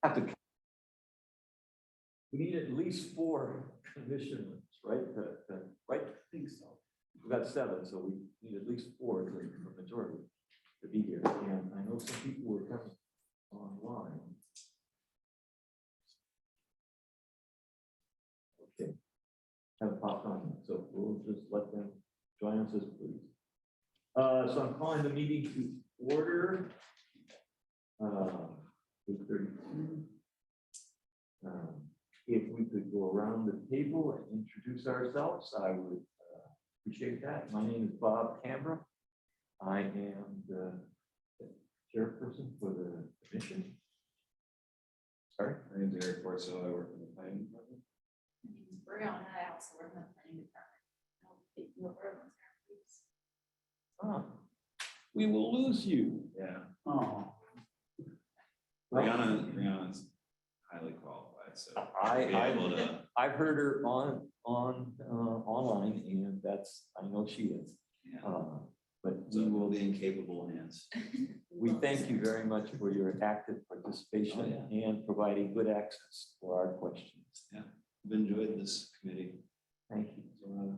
have to. We need at least 4 commissioners, right? Right? I think so. We've got 7, so we need at least 4 to a majority to be here. And I know some people were coming online. Okay. Haven't popped on, so we'll just let them join us, please. So I'm calling the meeting to order. 8:32. If we could go around the table and introduce ourselves, I would appreciate that. My name is Bob Canberra. I am the chairperson for the commission. Sorry. My name is Eric Porcel. I work in the planning department. Brianna, I also work in the planning department. I'll take you over once there, please. We will lose you. Yeah. Oh. Brianna's highly qualified, so I've heard her on online, and that's, I know she is. yeah. But So we we'll will be in capable hands. We thank you very much for your active participation and providing good access for our questions. I've enjoyed this committee. Thank you. There's a lot of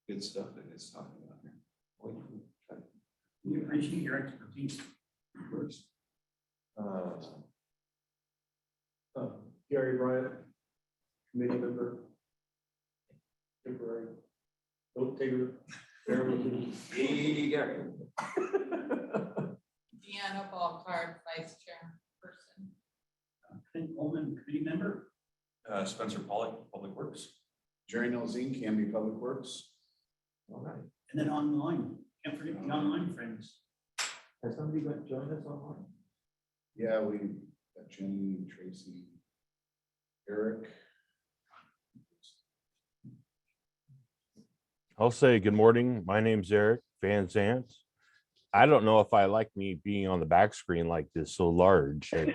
good stuff that it's talking about here. We appreciate your expertise. Of course. Gary Bryant, committee member. Temporary. Don't take it. Hey, Gary. Deanna Ballcard, vice chairperson. Clint Coleman, committee member. Spencer Pollock, Public Works. Jerry Nelzine, Canby Public Works. All right. And then online, can't forget the online friends. Has somebody going to join us online? Yeah, we got Jenny, Tracy, Eric. I'll say good morning. My name's Eric Van Zant. I don't know if I like me being on the back screen like this so large. I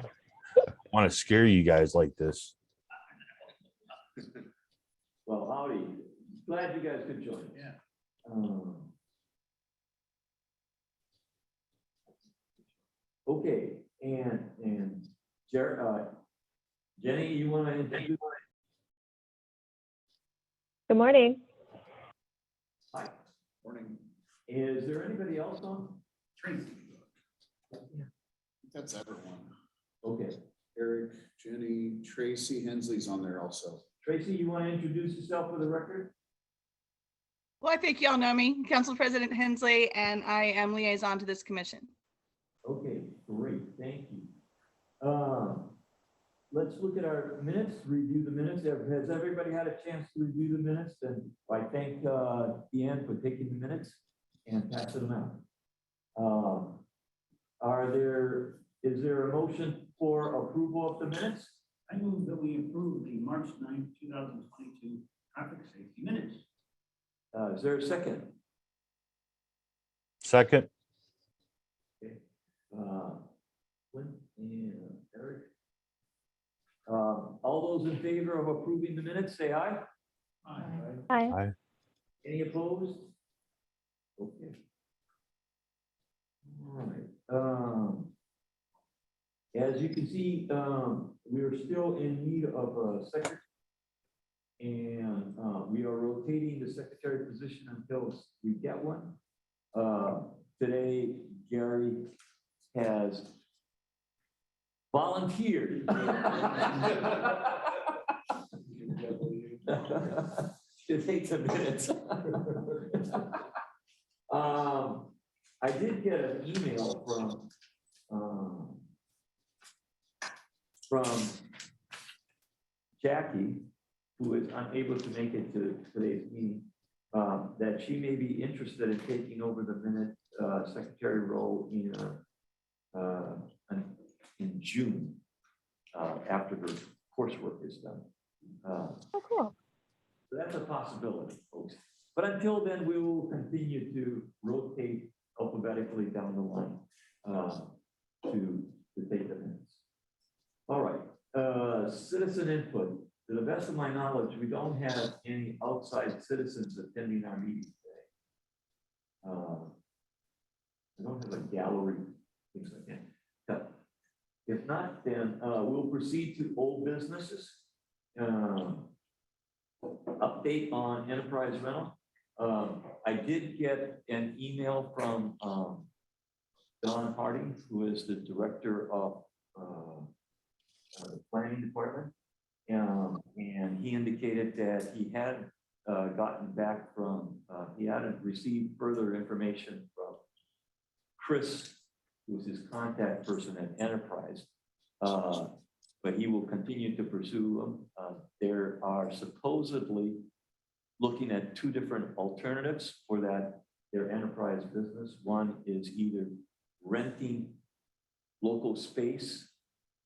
want to scare you guys like this. Well, howdy. Glad you guys could join. Yeah. Okay, and Jenny, you want to introduce? Good morning. Hi. Morning. Is there anybody else on? Tracy. That's everyone. Okay. Eric, Jenny, Tracy Hensley's on there also. Tracy, you want to introduce yourself for the record? Well, I think y'all know me, Council President Hensley, and I am liaison to this commission. Okay, great, thank you. Let's look at our minutes, review the minutes. Has everybody had a chance to review the minutes? And I thank Deanne for taking the minutes and passing them out. Is there a motion for approval of the minutes? I move that we approve the March 9th, 2022 traffic safety minutes. Is there a second? Second, Clint and Eric. All those in favor of approving the minutes, say aye. Hi. Any opposed? Okay. All right. As you can see, we are still in need of a secretary. And we are rotating the secretary position until we get one. Today, Gary has volunteered to take the minutes. I did get an email from Jackie, who is unable to make it to today's meeting, that she may be interested in taking over the minute secretary role in June, after her coursework is done. Oh, cool. So that's a possibility, folks. But until then, we will continue to rotate alphabetically down the line to take the minutes. All right, citizen input. To the best of my knowledge, we don't have any outside citizens attending our meeting today. I don't have a gallery, things like that. If not, then we'll proceed to old businesses. Update on enterprise rental. I did get an email from Don Harding, who is the director of the planning department. And he indicated that he had gotten back from, he hadn't received further information from Chris, who was his contact person at Enterprise. But he will continue to pursue them. There are supposedly looking at two different alternatives for that, their enterprise business. One is either renting local space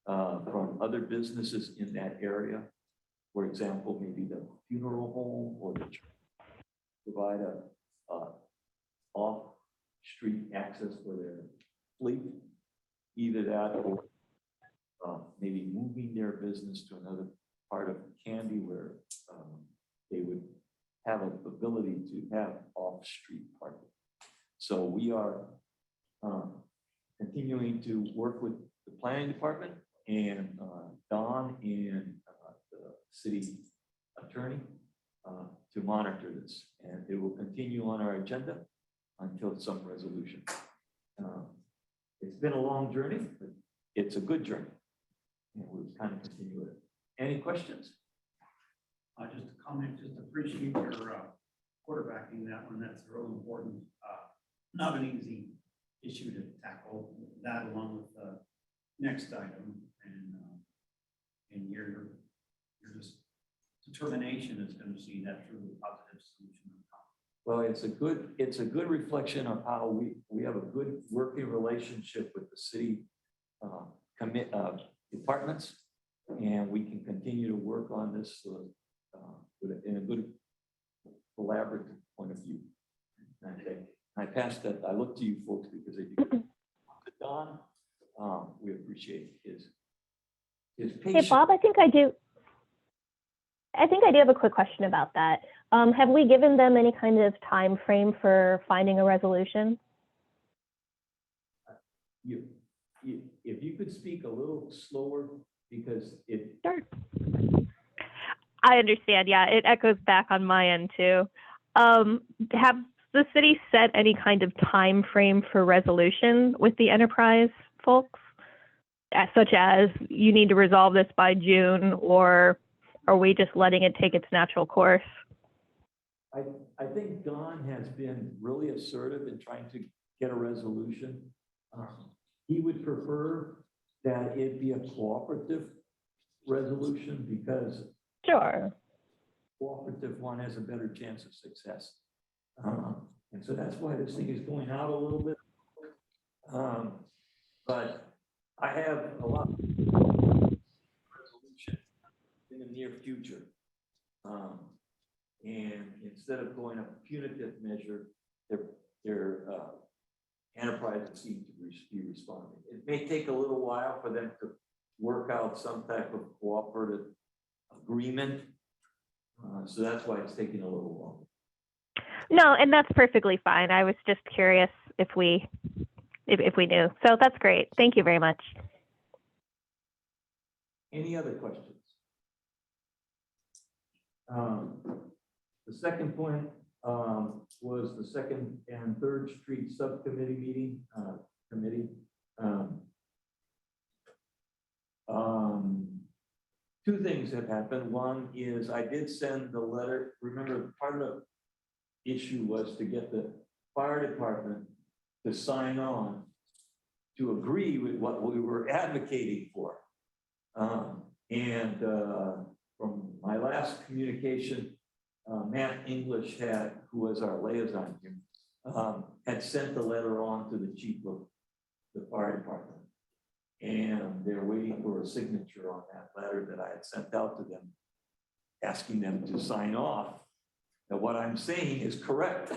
from other businesses in that area. For example, maybe the funeral home or the church provide a off-street access for their fleet. Either that or maybe moving their business to another part of Canby where they would have an ability to have off-street parking. So we are continuing to work with the planning department and Don and the city attorney to monitor this. And it will continue on our agenda until some resolution. It's been a long journey, but it's a good journey. And we'll kind of continue it. Any questions? Just a comment, just appreciate your quarterbacking that one. That's real important. Not an easy issue to tackle, that along with the next item. And your just determination is going to see that through a positive solution. Well, it's a good reflection of how we have a good working relationship with the city departments, and we can continue to work on this in a good collaborative point of view. And I pass that. I look to you folks because if you to Don, we appreciate his patience. Hey, Bob, I think I do have a quick question about that. Have we given them any kind of time frame for finding a resolution? If you could speak a little slower, because it. Sure. I understand. Yeah, it echoes back on my end too. Have the city set any kind of time frame for resolution with the enterprise folks? Such as you need to resolve this by June, or are we just letting it take its natural course? I think Don has been really assertive in trying to get a resolution. He would prefer that it be a cooperative resolution because Sure. cooperative one has a better chance of success. And so that's why this thing is going out a little bit. But I have a lot of resolution in the near future. And instead of going a punitive measure, their enterprises seem to be responding. It may take a little while for them to work out some type of cooperative agreement. So that's why it's taking a little longer. No, and that's perfectly fine. I was just curious if we knew. So that's great. Thank you very much. Any other questions? The second point was the Second and Third Street Subcommittee meeting, two things have happened. One is I did send the letter. Remember, part of the issue was to get the fire department to sign on to agree with what we were advocating for. From my last communication, Matt English who was our liaison here, had sent the letter on to the chief of the fire department. And they're waiting for a signature on that letter that I had sent out to them, asking them to sign off that what I'm saying is correct,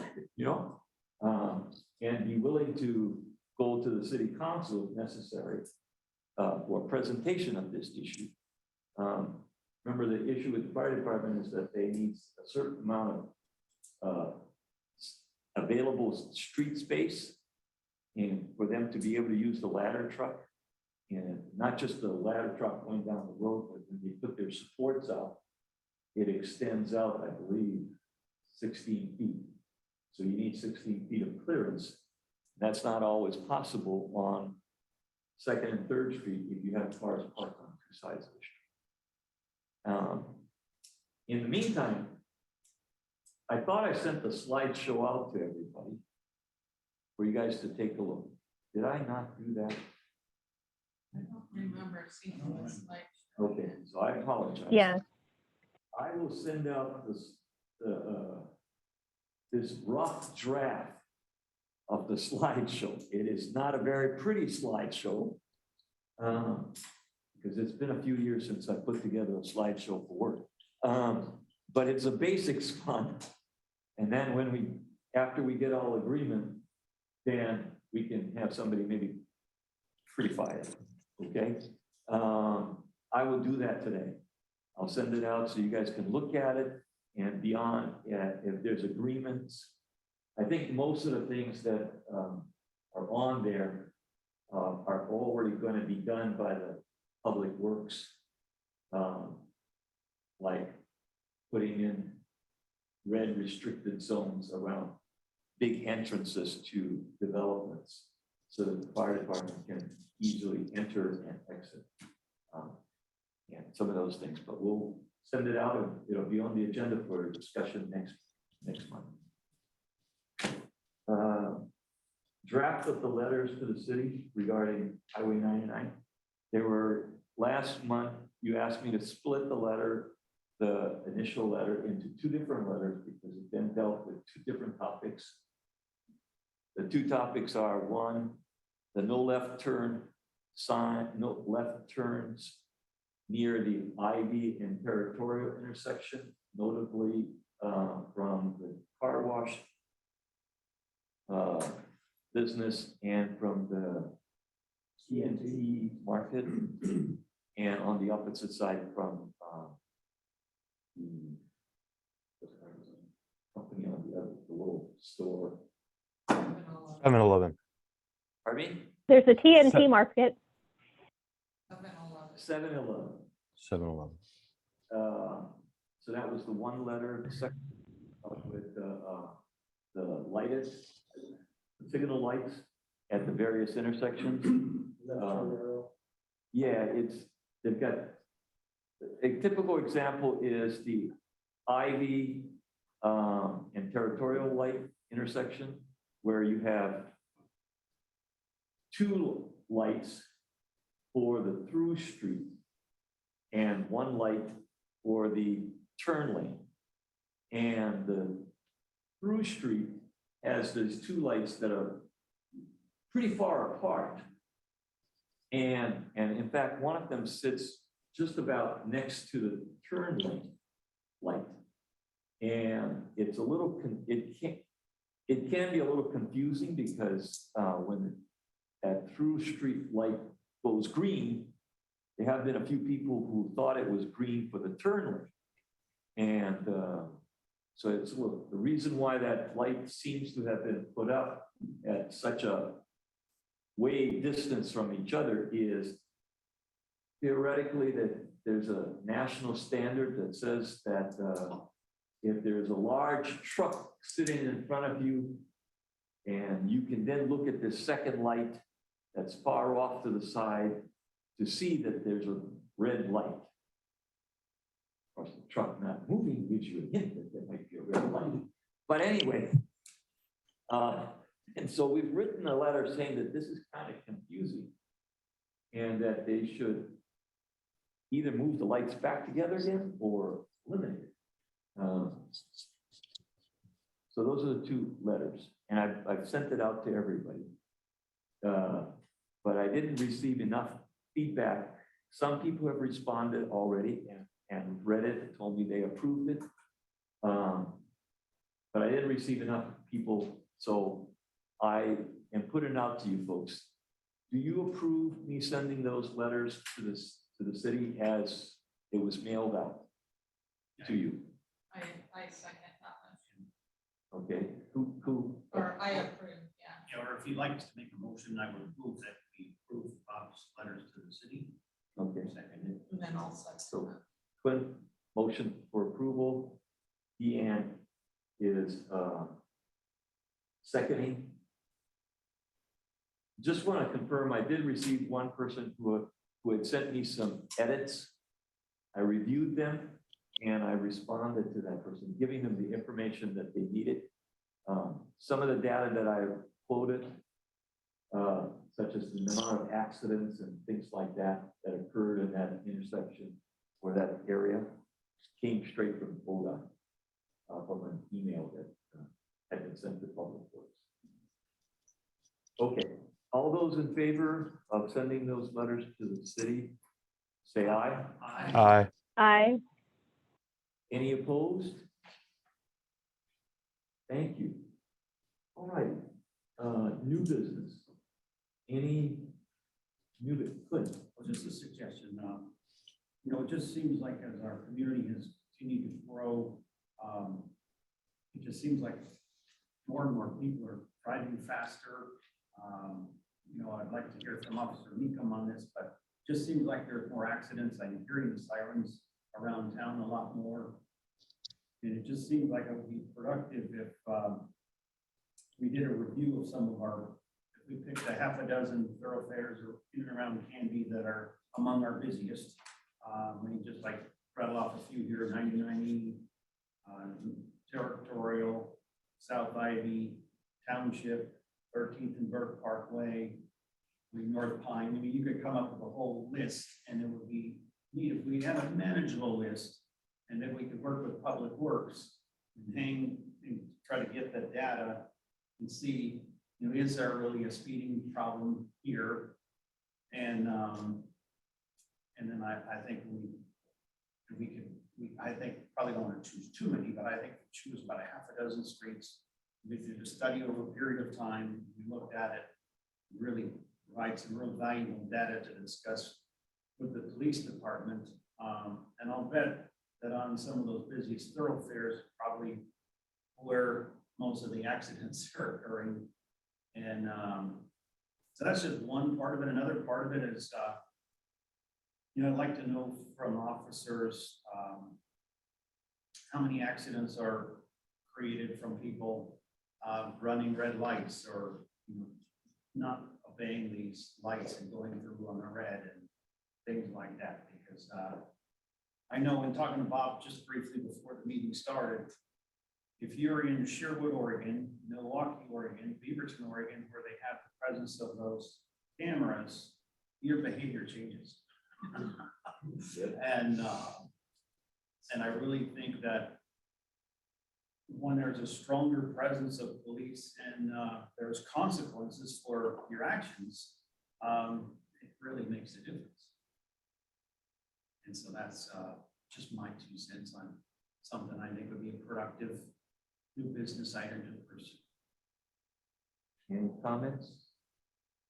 and be willing to go to the city council if necessary for a presentation of this issue. Remember, the issue with the fire department is that they need a certain amount of available street space and for them to be able to use the ladder truck. And not just the ladder truck going down the road, but when they put their supports out, it extends out, I believe, 16 feet. So you need 16 feet of clearance. That's not always possible on Second and Third Street if you have cars parked on two sides of the street. In the meantime, I thought I sent the slideshow out to everybody for you guys to take a look. Did I not do that? I don't remember seeing this like. Okay, so I apologize. Yeah. I will send out this, this rough draft of the slideshow. It is not a very pretty slideshow, because it's been a few years since I put together a slideshow for work. But it's a basics fund. And then after we get all agreement, then we can have somebody maybe prettify it, okay? I will do that today. I'll send it out so you guys can look at it and beyond, if there's agreements. I think most of the things that are on there are already going to be done by the Public Works. Like putting in red restricted zones around big entrances to developments so that the fire department can easily enter and exit. And some of those things, but we'll send it out and it'll be on the agenda for discussion next month. Draft of the letters to the city regarding Highway 99. There were, last month, you asked me to split the initial letter into two different letters because it then dealt with two different topics. The two topics are, one, the no left turn sign, no left turns near the Ivy and Territorial intersection, notably from the car wash business and from the TNT market, and on the opposite side from the company on the other, the little store. 7-Eleven. Pardon me? There's a TNT market. 7-Eleven. 7-Eleven. So that was the one letter. The second with the lightest signal lights at the various intersections. Yeah, they've got a typical example is the Ivy and Territorial light intersection where you have two lights for the through street and one light for the turn lane. And the through street has these two lights that are pretty far apart. And in fact, one of them sits just about next to the turn lane light. And it's a little, it can be a little confusing because when that through street light goes green, there have been a few people who thought it was green for the turn lane. And so it's the reason why that light seems to have been put up at such a way distance from each other is theoretically that there's a national standard that says that if there's a large truck sitting in front of you and you can then look at this second light that's far off to the side to see that there's a red light. Of course, the truck not moving gives you a hint that there might be a red light. But anyway, and so we've written a letter saying that this is kind of confusing and that they should either move the lights back together again or eliminate it. So those are the two letters, and I've sent it out to everybody. But I didn't receive enough feedback. Some people have responded already and read it and told me they approved it. But I didn't receive enough people, so I am putting it out to you folks. Do you approve me sending those letters to the city as it was mailed out to you? I second that motion, Okay, who? or I approve, yeah. Yeah, or if you'd like us to make a motion, I would move that we approve Bob's letters to the city. Okay, Seconded. And then also. so Quinn, motion for approval. Deanne is seconding. Just want to confirm, I did receive one person who had sent me some edits. I reviewed them and I responded to that person, giving them the information that they needed. Some of the data that I quoted, such as the number of accidents and things like that that occurred in that intersection or that area, came straight from ODOT, from an email that had been sent to Public Works. Okay, all those in favor of sending those letters to the city, say aye. Aye. Aye. Any opposed? Thank you. All right, new business. Any new business? Clint? Well, just a suggestion, you know, it just seems like as our community has continued to grow, it just seems like more and more people are driving faster. You know, I'd like to hear from Officer Meekum on this, but just seems like there's more accidents. I'm hearing the sirens around town a lot more. And it just seems like it would be productive if we did a review of some of our, if we picked a half a dozen thoroughfares or in and around Canby that are among our busiest. We just like rattle off a few here, 99E, Territorial, South Ivy, Township, 13th and Burke Parkway, North Pine. I mean, you could come up with a whole list and it would be neat if we had a manageable list and then we could work with Public Works and try to get the data and see, you know, is there really a speeding problem here? And then I think I think probably don't want to choose too many, but I think choose about a half a dozen streets. We did a study over a period of time. We looked at it, really provide some real valuable data to discuss with the police department. And I'll bet that on some of those busiest thoroughfares, probably where most of the accidents are occurring. And so that's just one part of it. Another part of it is, you know, I'd like to know from officers how many accidents are created from people running red lights or, you know, not obeying these lights and going through on the red and things like that. Because I know in talking to Bob just briefly before the meeting started, if you're in Sherwood, Oregon, Milwaukee, Oregon, Beaverton, Oregon, where they have the presence of those cameras, your behavior changes. And I really think that when there's a stronger presence of police and there's consequences for your actions, it really makes a difference. And so that's just my 2 cents on something I think would be a productive new business item to pursue. Any comments?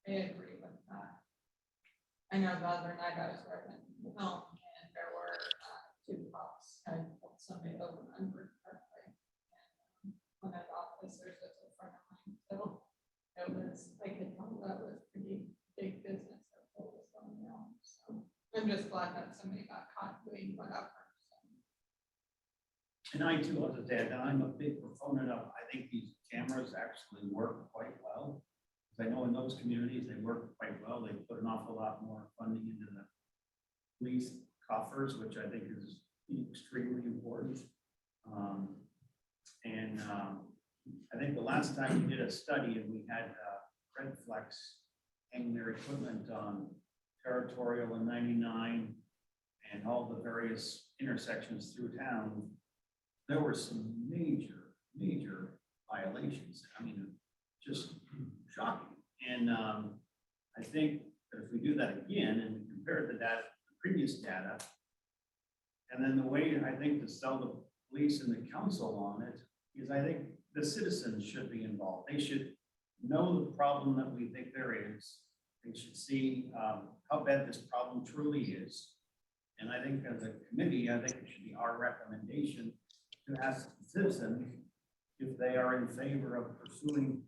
I agree with that. I know the other night I was driving home and there were 2 cops had pulled somebody over under correctly. And one of the officers was in front of mine, so it was, I could tell that was pretty big business that was going on. So I'm just glad that somebody got caught doing whatever. And I too, as a dad, I'm a big proponent of, I think these cameras actually work quite well. Because I know in those communities, they work quite well. They put an awful lot more funding into the police coffers, which I think is extremely important. I think the last time we did a study and we had Red Flex hanging their equipment on Territorial and 99 and all the various intersections through town, there were some major violations. I mean, just shocking. And I think that if we do that again and we compare the data, the previous data, and then the way I think to sell the police and the council on it is I think the citizens should be involved. They should know the problem that we think there is. They should see how bad this problem truly is. And I think as a committee, I think it should be our recommendation to ask citizens if they are in favor of pursuing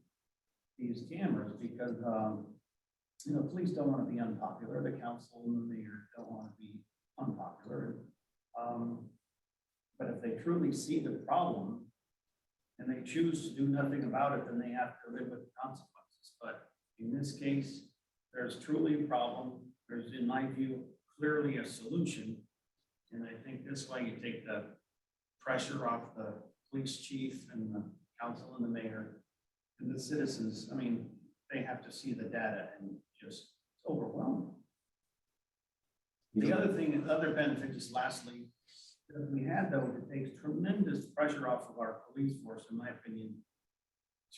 these cameras, because you know, police don't want to be unpopular, the council and the mayor don't want to be unpopular. But if they truly see the problem and they choose to do nothing about it, then they have to live with the consequences. But in this case, there's truly a problem. There's, in my view, clearly a solution. And I think this way you take the pressure off the police chief and the council and the mayor and the citizens. I mean, they have to see the data and just it's overwhelming. The other thing, the other benefit, just lastly, that we had though, it takes tremendous pressure off of our police force, in my opinion,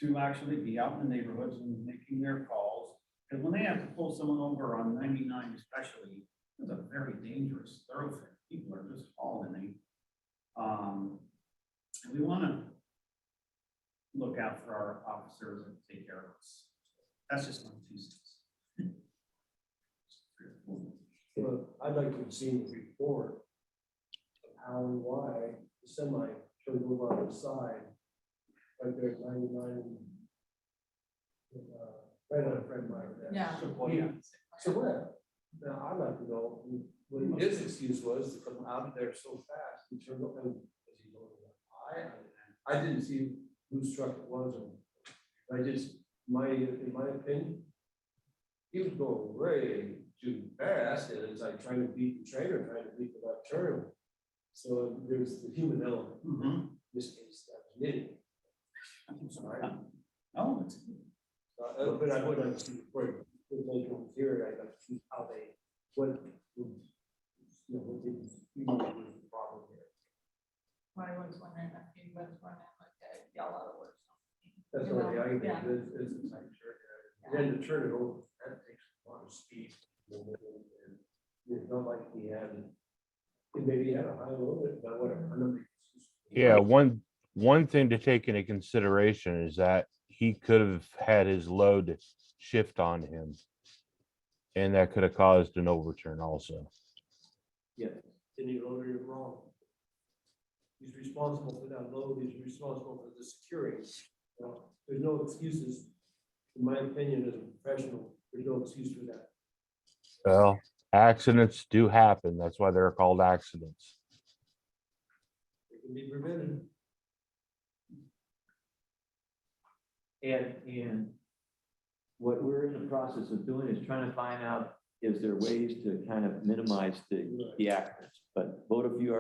to actually be out in the neighborhoods and making their calls. Because when they have to pull someone over on 99 especially, it's a very dangerous thoroughfare. People are just falling. And we want to look out for our officers and take care of us. That's just my 2 cents. Well, I'd like to have seen the report of how and why the semi turned over on the side, right there at 99. Right on Fred Meyer there. Yeah. So what? Now, I'd like to know what his excuse was to come out of there so fast. He turned up and was he going to I didn't see whose truck it was. And I just, in my opinion, he was going way too fast, and it's like trying to beat the trainer, trying to beat the left turn. So there's the human element. In this case, that was me. I'm sorry. Oh, it's But I would like to see before it was here, I'd like to see how they, what the problem here. I was wondering if he was running like a yellow or something. That's You the only know, thing I yeah. think is like, sure, then to turn it over, that takes a lot of speed. And it's not like he had, maybe he had a high load, but whatever. I'm not- Yeah, one thing to take into consideration is that he could have had his load shift on him. And that could have caused an overturn also. Yeah, Then he loaded it wrong. He's responsible for that load, he's responsible for the securing. There's no excuses, in my opinion, as a professional, there's no excuse for that. Well, accidents do happen. That's why they're called accidents. It can be prevented. and what we're in the process of doing is trying to find out, is there ways to kind of minimize the accidents? But both of you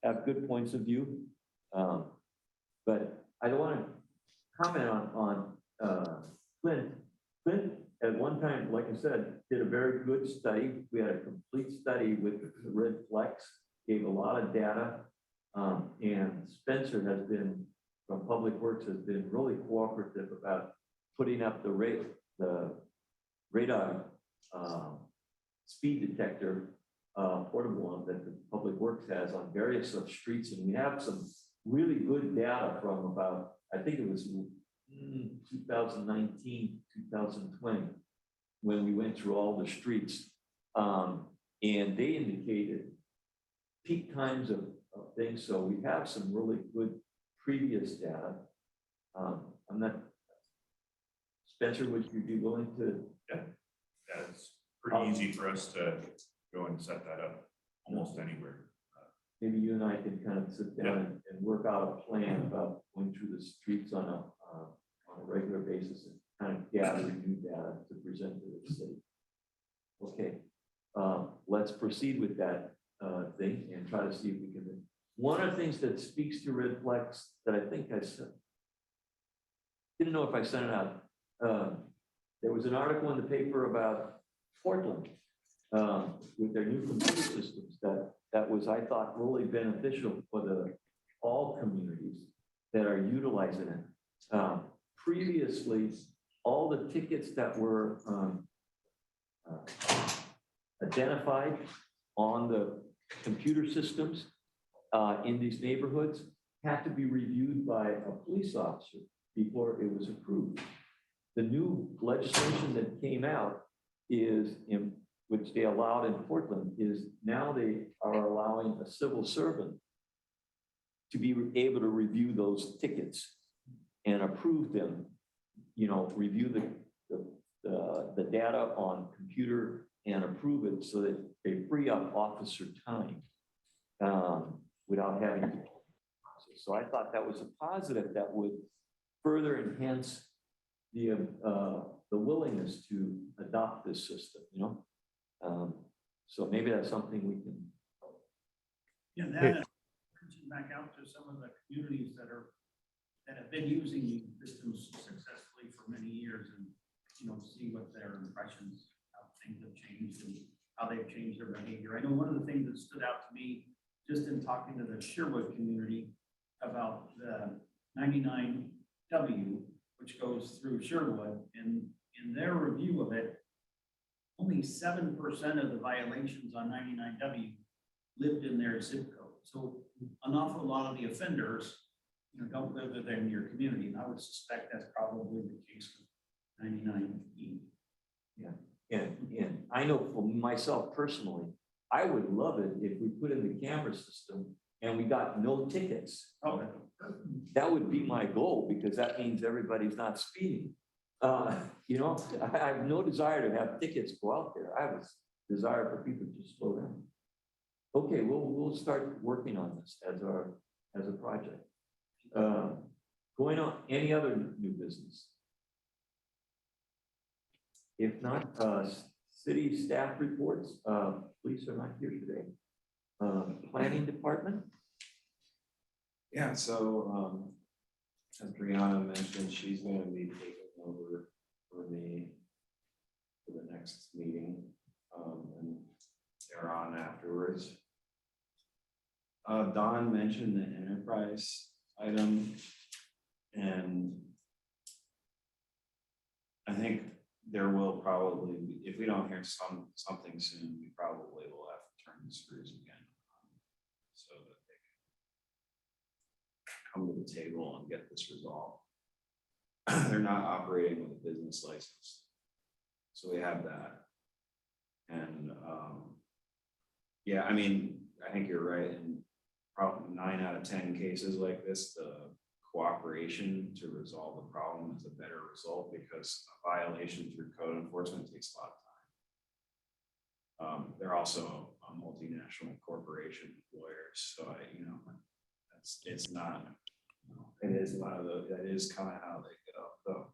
have good points of view. But I don't want to comment on Clint. Clint, at one time, like I said, did a very good study. We had a complete study with the Red Flex, gave a lot of data. And Spencer has been, from Public Works, has been really cooperative about putting up the radar speed detector portable one that the Public Works has on various of streets. And we have some really good data from about, I think it was 2019, 2020, when we went through all the streets. And they indicated peak times of things. So we have some really good previous data. I'm not, Spencer, would you be willing to? Yeah, it's pretty easy for us to go and set that up almost anywhere. Maybe you and I can kind of sit down and work out a plan about going through the streets on a regular basis and kind of gather new data to present to the city. Okay, let's proceed with that thing and try to see if we can. One of the things that speaks to Red Flex that I think I said, didn't know if I sent it out. There was an article in the paper about Portland with their new computer systems that was, I thought, really beneficial for all communities that are utilizing it. Previously, all the tickets that were identified on the computer systems in these neighborhoods had to be reviewed by a police officer before it was approved. The new legislation that came out is, which they allowed in Portland, is now they are allowing a civil servant to be able to review those tickets and approve them, review the data on computer and approve it so that they free up officer time without having to. So I thought that was a positive that would further enhance the willingness to adopt this system, you know? So maybe that's something we can. Yeah, that, reaching back out to some of the communities that have been using these systems successfully for many years and, you know, see what their impressions, how things have changed and how they've changed their behavior. I know one of the things that stood out to me, just in talking to the Sherwood community about the 99W, which goes through Sherwood, and in their review of it, only 7% of the violations on 99W lived in their zip code. So an awful lot of the offenders, you know, don't live within your community. And I would suspect that's probably the case with 99E. And I know for myself personally, I would love it if we put in the camera system and we got no tickets. Oh, That would be my goal, because that means everybody's not speeding. You know, I have no desire to have tickets go out there. I have a desire for people to slow down. Okay, we'll start working on this as a project. Going on, any other new business? If not, city staff reports, police are not here today. Planning department? Yeah, so, as Brianna mentioned, she's gonna be taking over for me for the next meeting, and they're on afterwards. Don mentioned the enterprise item, and I think there will probably, if we don't hear something soon, we probably will have to turn the screws again. So that they can come to the table and get this resolved. They're not operating with a business license. So we have that. And yeah, I mean, I think you're right. In probably 9 out of 10 cases like this, the cooperation to resolve the problem is a better result, because a violation through code enforcement takes a lot of time. They're also a multinational corporation lawyers, so you know, it's not, you know, it is one of the, that is kind of how they go. So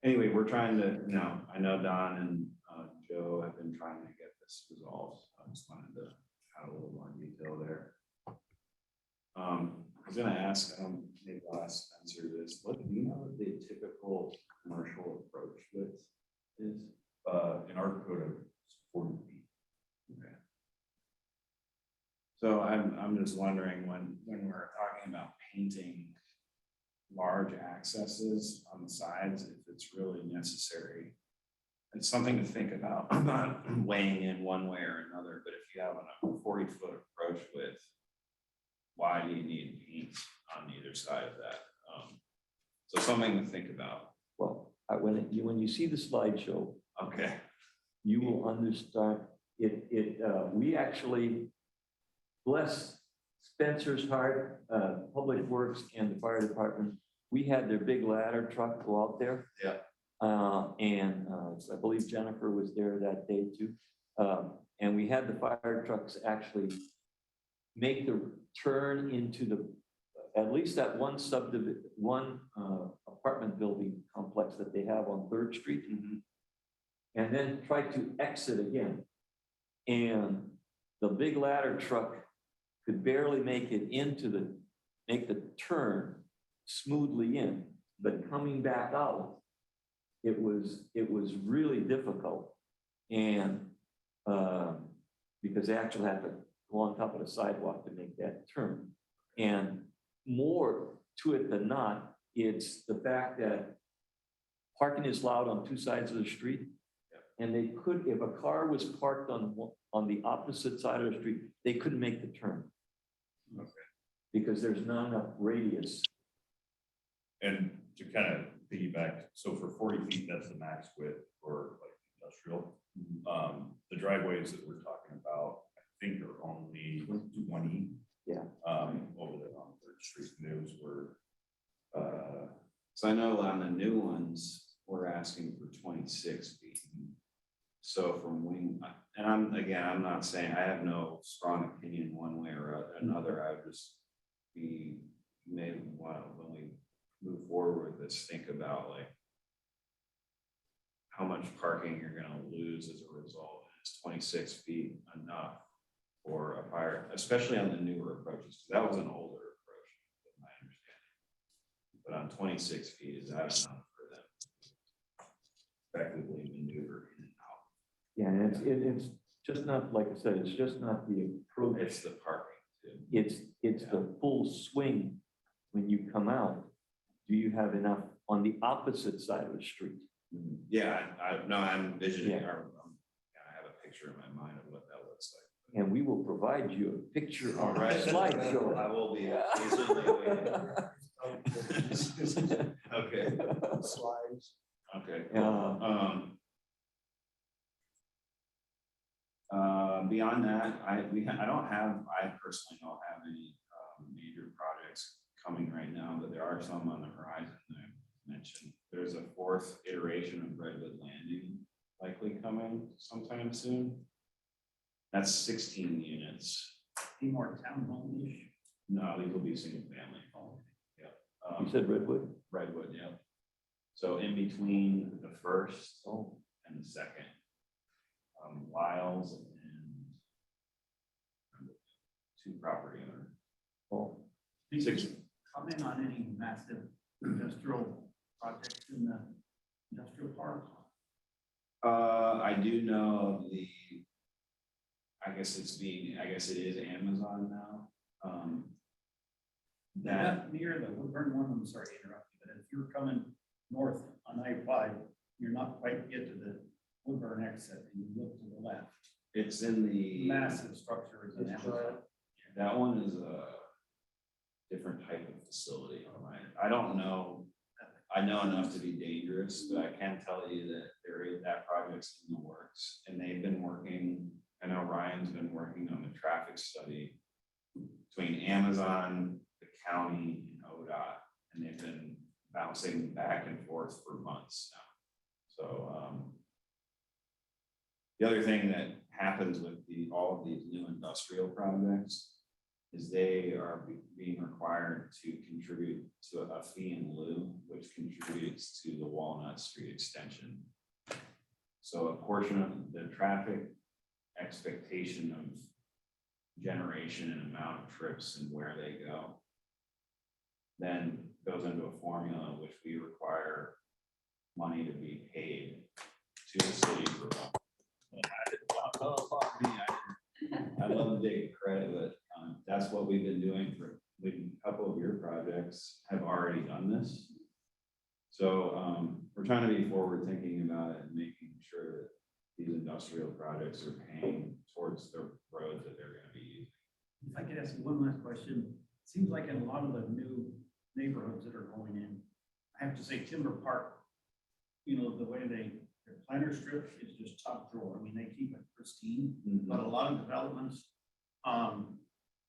anyway, we're trying to, you know, I know Don and Joe have been trying to get this resolved. I just wanted to have a little more detail there. I was gonna ask, maybe I'll ask Spencer this, what do you know what the typical commercial approach width is? In our code, it's 40 feet. Okay. So I'm just wondering, when we're talking about painting large accesses on the sides, if it's really necessary. It's something to think about. I'm not weighing in one way or another, but if you have a 40-foot approach width, why do you need paint on either side of that? So something to think about. Well, when you see the slideshow, Okay. you will understand it. We actually, bless Spencer's heart, Public Works and the fire department. We had their big ladder truck go out there. Yeah. And so I believe Jennifer was there that day too. And we had the fire trucks actually make the turn into at least that one apartment building complex that they have on 3rd Street. And then try to exit again. And the big ladder truck could barely make the turn smoothly in, but coming back out, it was really difficult. And because they actually had to go on top of the sidewalk to make that turn. And more to it than not, it's the fact that parking is allowed on 2 sides of the street. And they could, if a car was parked on the opposite side of the street, they couldn't make the turn. Okay. Because there's not enough radius. And to kind of piggyback, so for 40 feet, that's the max width for like industrial. The driveways that we're talking about, I think are only 20. Yeah. Over there on 3rd Street, and those were, So I know on the new ones, we're we're asking for 26 feet. So from wing, and I'm not saying, I have no strong opinion one way or another. I would just be, maybe when we move forward with this, think about like how much parking you're gonna lose as a result. Is 26 feet enough for a fire, especially on the newer approaches? 'Cause that was an older approach, in my understanding. But on 26 feet, is that enough for them to effectively maneuver in and out? Yeah, and it's just not, like I said, it's just not the approach. It's the parking too. It's the full swing when you come out. Do you have enough on the opposite side of the street? Yeah, I'm envisioning, Yeah. I have a picture in my mind of what that looks like. And we will provide you a picture All on right, the slideshow. I will be patiently waiting. Okay, Slides. okay. Yeah. Beyond that, I personally don't have any major projects coming right now, but there are some on the horizon that I mentioned. There's a 4th iteration of Redwood Landing likely coming sometime soon. That's 16 units. Be more townhome-ish. No, these will be single family. Yeah. You said Redwood? Redwood, yeah. So in between the first Oh, and the second, Lyles and 2 property owners. oh. Did you comment on any massive industrial projects in the industrial park? I do know of I guess it is Amazon now. That, That near the Woodburn one, I'm sorry to interrupt you, but if you're coming north on I-5, you're not quite get to the Woodburn exit, and you look to the left. it's in the. Massive structure is an Amazon. That one is a different type of facility. I don't know. I know enough to be dangerous, but I can tell you that that project's in the works, and they've been working. I know Ryan's been working on the traffic study between Amazon, the county, and ODOT, and they've been bouncing back and forth for months now. So the other thing that happens with all of these new industrial projects is they are being required to contribute to a fee in lieu, which contributes to the Walnut Street extension. So a portion of the traffic expectation of generation and amount of trips and where they go then goes into a formula which we require money to be paid to the city for. I love to take credit, but that's what we've been doing for a couple of your projects have already done this. So we're trying to be forward thinking about it and making sure that these industrial projects are paying towards the roads that they're going to be using. If I could ask you one last question, seems like in a lot of the new neighborhoods that are going in, I have to say Timber Park, you know, the way their planter strip is just top drawer. I mean, they keep it pristine, but a lot of developments,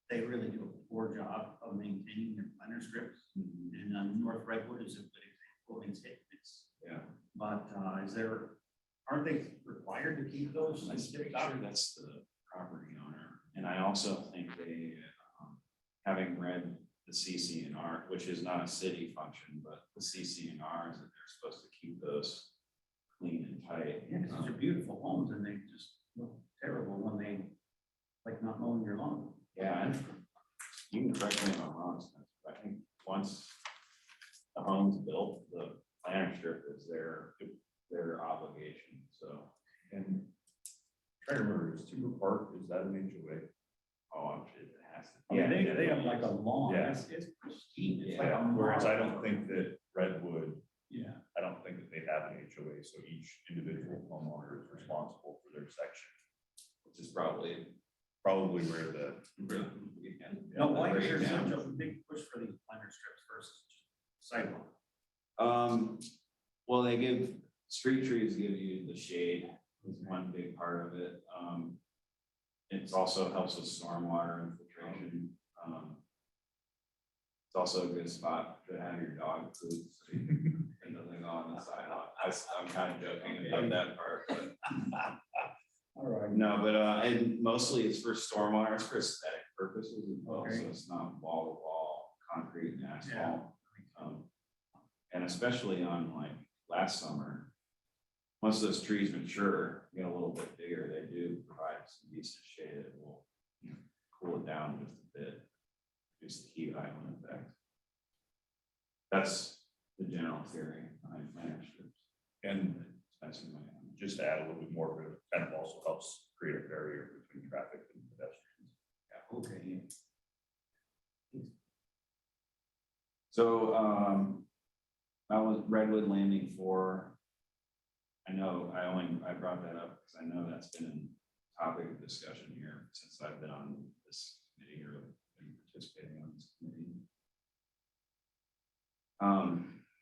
they really do a poor job of maintaining their planter strips. And North Redwood is a good example. It's Yeah. But aren't they required to keep those? I'm pretty sure that's the property owner. And I also think they, having read the CC&R, which is not a city function, but the CC&R is that they're supposed to keep those clean and tight. Yeah, because they're beautiful homes and they just look terrible when they, like, not mowing your lawn. Yeah, and you can correct me if I'm wrong, Spencer, but I think once the home's built, the planter strip is their obligation, so. And trying to remember, is Timber Park, is that an HOA? Oh, I'm sure it has to. I mean, they have like a lawn, Yeah. it's pristine, it's like a. Whereas I model. don't think that Redwood, Yeah, I don't think that they have an HOA, so each individual homeowner is responsible for their section. Which is probably. Probably where the, no, why is there such a big push for these planter strips versus just sidewalk? Well, they give, street trees give you the shade, is one big part of it. It's also helps with stormwater infiltration. It's also a good spot to have your dog poop. So you can, like go on the sidewalk. I'm kind of joking about that part, but. All right. No, but, and mostly it's for stormwater, it's for aesthetic purposes as well, so Okay. it's not wall to wall, concrete and asphalt. And especially on like last summer, once those trees mature, get a little bit bigger, they do provide some decent shade that will, you know, cool it down just a bit. Reduce the heat island effect. That's the general theory behind plant strips. And That's in my mind. just to add a little bit more, but it kind of also helps create a barrier between traffic and pedestrians. Yeah, okay. So, that was Redwood Landing 4. I know, I brought that up because I know that's been a topic of discussion here since I've been on this committee or been participating on this committee.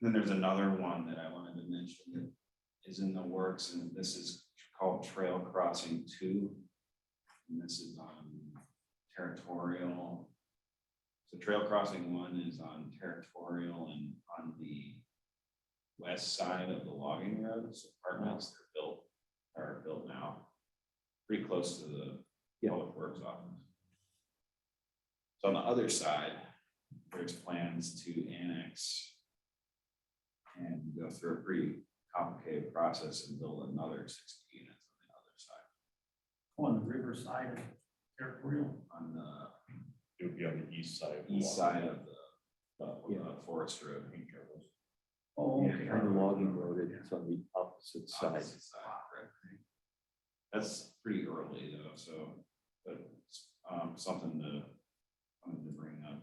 Then there's another one that I wanted to mention that is in the works, and this is called Trail Crossing 2. And this is on Territorial. So Trail Crossing 1 is on Territorial and on the west side of the logging roads. Apartments are built now, pretty close to the Public Works office. So on the other side, there's plans to annex and go through a pretty complicated process and build another 60 units on the other side. On the riverside of Territorial. On the It would be on the east side. east side of the Yeah. Forest Road. Oh, Yeah, okay. On the logging road, it's on the opposite side. Opposite side, correct. That's pretty early though, so, but it's, something to bring up.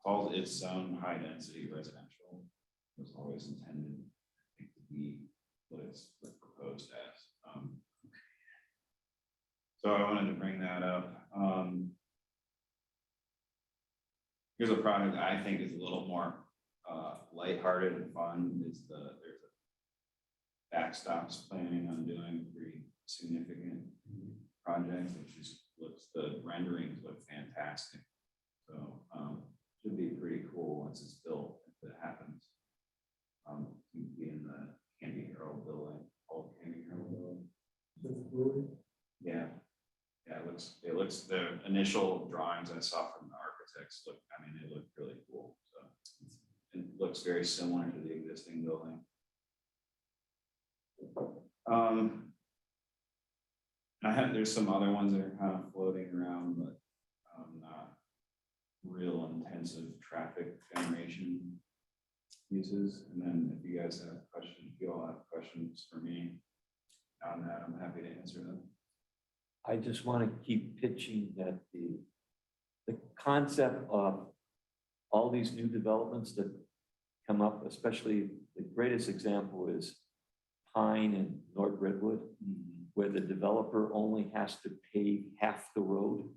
Called its zone high density residential. Was always intended, I think, to be what it's proposed as. So I wanted to bring that up. Here's a product I think is a little more lighthearted and fun. There's a Backstops planning on doing a pretty significant project, which is the renderings look fantastic. So should be pretty cool once it's built, if it happens. Be in the Candy Herald building, old Candy Herald building. Yeah. Yeah, it looks, the initial drawings I saw from the architects they look really cool. So it looks very similar to the existing building. There's some other ones that are kind of floating around, but not real intensive traffic generation uses. And then if you guys have questions, if you all have questions for me on that, I'm happy to answer them. I just want to keep pitching that the concept of all these new developments that come up, especially the greatest example is Pine and North Redwood, where the developer only has to pave half the road.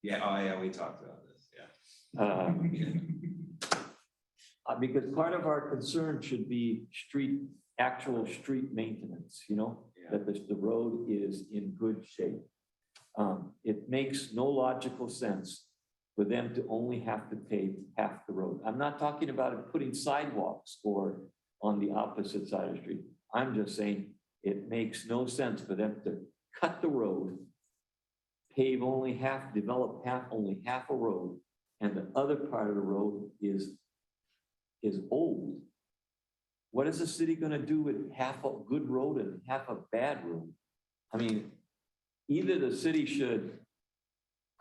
Yeah, oh yeah, we talked about this, yeah. Because part of our concern should be actual street maintenance, Yeah. that the road is in good shape. It makes no logical sense for them to only have to pave half the road. I'm not talking about it putting sidewalks or on the opposite side of the street. I'm just saying it makes no sense for them to cut the road, pave only half, develop only half a road, and the other part of the road is old. What is the city gonna do with half a good road and half a bad road? I mean, either the city should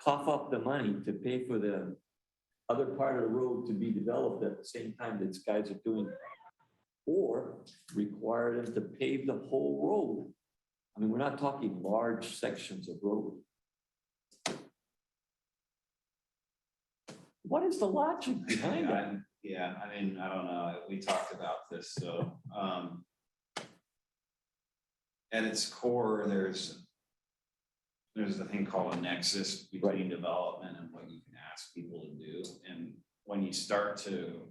cough up the money to pay for the other part of the road to be developed at the same time that these guys are doing, or require them to pave the whole road. I mean, we're not talking large sections of road. What is the logic behind that? Yeah, I don't know, we talked about this, so, at its core, there's a thing called a nexus between development and what you can ask people to do. And when you start to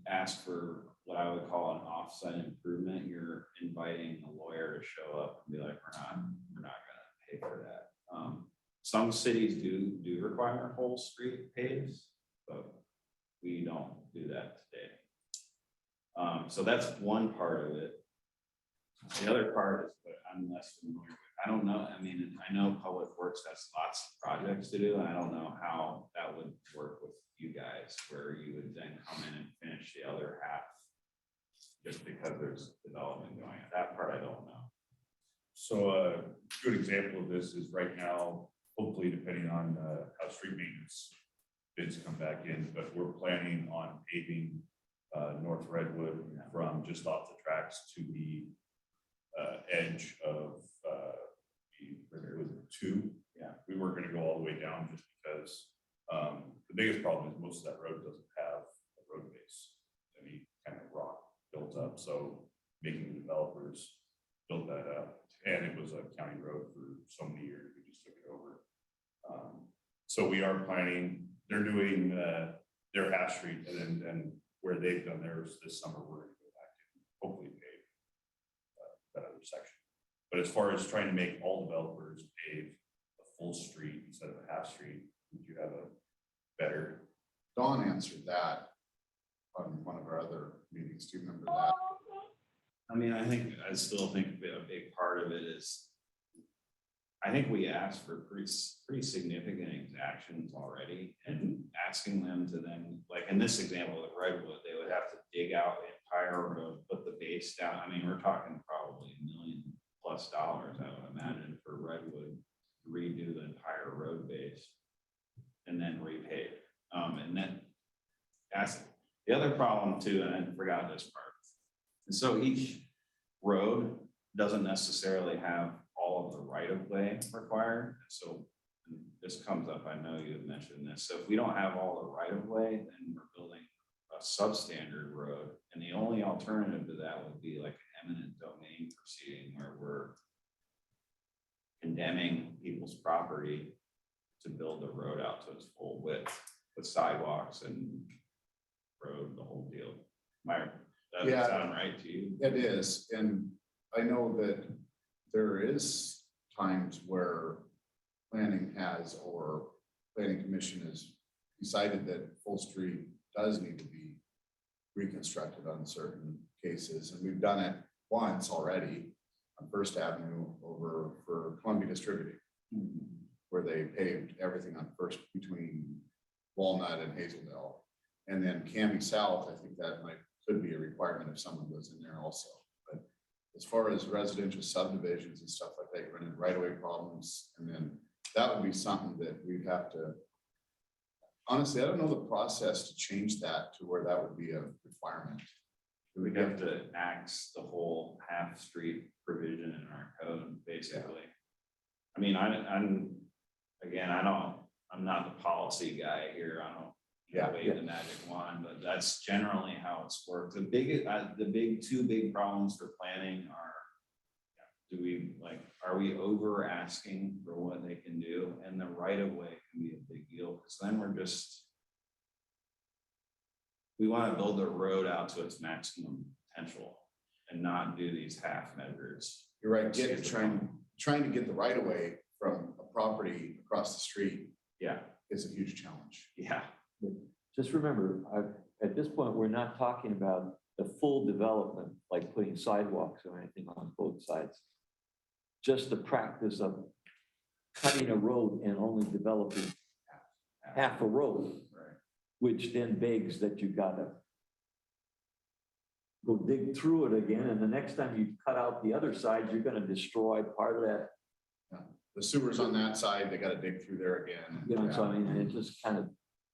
ask for what I would call an offsite improvement, you're inviting a lawyer to show up and be like, we're not gonna pay for that. Some cities do require whole street paves, but we don't do that today. So that's one part of it. The other part is what I'm less familiar with. I don't know, I mean, I know Public Works has lots of projects to do, and I don't know how that would work with you guys, where you would then come in and finish the other half. Just because there's development going on. That part I don't know. So a good example of this is right now, hopefully depending on how street maintenance bids come back in, but we're planning on paving North Redwood from just off the tracks to the edge of Redwood 2. Yeah. We weren't gonna go all the way down just because the biggest problem is most of that road doesn't have a road base, any kind of rock built up, so making the developers build that up. And it was a county road for so many years, we just took it over. So we are planning, they're doing their half street, and then where they've done theirs this summer, we're gonna go back and hopefully pave that other section. But as far as trying to make all developers pave a full street instead of a half street, would you have a better? Dawn answered that on one of our other meetings. Do you remember that? I mean, I still think a big part of it is, I think we asked for pretty significant exactions already, and asking them to then, like in this example of Redwood, they would have to dig out the entire road, put the base down. I mean, we're talking probably $1 million+ I would imagine, for Redwood, redo the entire road base and then repave. And then that's the other problem too, and I forgot this part. And so each road doesn't necessarily have all of the right of way required. So this comes up, I know you had mentioned this. So if we don't have all the right of way, then we're building a substandard road. And the only alternative to that would be like an eminent domain proceeding where we're condemning people's property to build the road out to its full width with sidewalks and road, the whole deal. Does Yeah. that sound right to you? It is, and I know that there is times where planning has, or planning commission has decided that Full Street does need to be reconstructed on certain cases, and we've done it once already on First Avenue over for Columbia Distributing, where they paved everything on First between Walnut and Hazeldale. And then Cami South, I think that could be a requirement if someone goes in there also. But as far as residential subdivisions and stuff like that, you run into right-of-way problems, and then that would be something that we'd have to. Honestly, I don't know the process to change that to where that would be a requirement. We'd have to axe the whole half street provision in our code, basically. I mean, I'm not the policy guy here. I don't wave the magic wand, but that's generally how it's worked. The two big problems for planning are, are we over asking for what they can do? And the right of way can be a big deal, because then we want to build the road out to its maximum potential and not do these half measures. You're right, trying to get the right of way from a property across the street. Yeah. Is a huge challenge. Yeah. Just remember, at this point, we're not talking about the full development, like putting sidewalks or anything on both sides. Just the practice of cutting a road and only developing half a road, Right. which then begs that you gotta go dig through it again, and the next time you cut out the other side, you're gonna destroy part of that, The sewers on that side, they gotta dig through there again. you know, so I mean, it just kind of,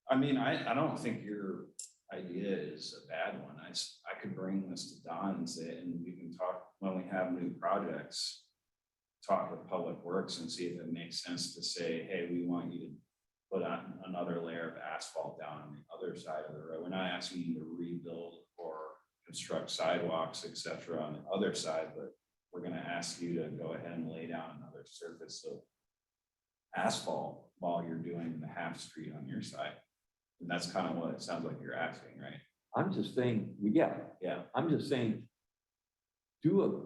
I mean, I don't think your idea is a bad one. I could bring this to Don and say, and we can talk when we have new projects, talk with Public Works and see if it makes sense to say, hey, we want you to put on another layer of asphalt down on the other side of the road. We're not asking you to rebuild or construct sidewalks, et cetera, on the other side, but we're gonna ask you to go ahead and lay down another surface of asphalt while you're doing the half street on your side. And that's kind of what it sounds like you're asking, right? I'm just saying, yeah, Yeah. I'm just saying, do a